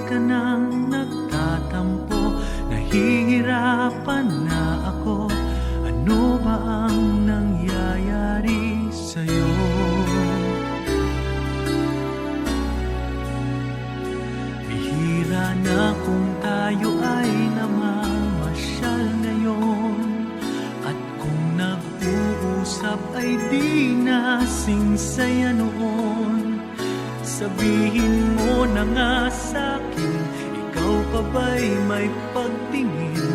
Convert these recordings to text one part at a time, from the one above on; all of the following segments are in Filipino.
ka nang nagtatampo, nahihirapan na ako. Ano ba ang nangyayari sa'yo? Bihira na kung tayo ay namamasyal ngayon, at kung nag-uusap ay di nasing saya noon. Sabihin mo na nga sa'kin, ikaw pa ba'y may pagtingin?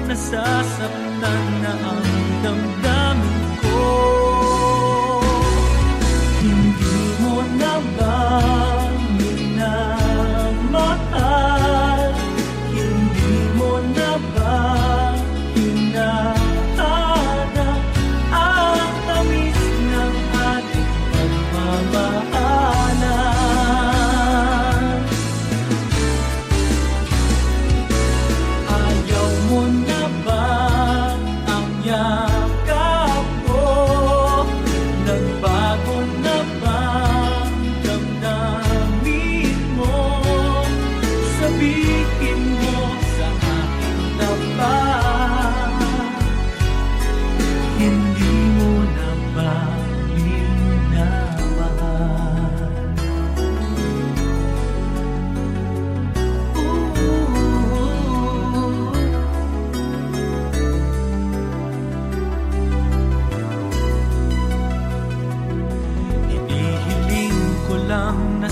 Nasasaktan na ang damdamin ko. Hindi mo na ba minamahal? Hindi mo na ba hinahanap ang tamis ng ating pagmamahalan? Ayaw mo na ba ang yakap ko? Nagbago na ba ang damdamin mo? Sabihin mo sa akin na ba hindi mo na ba minamahal? Hinihiling ko lang na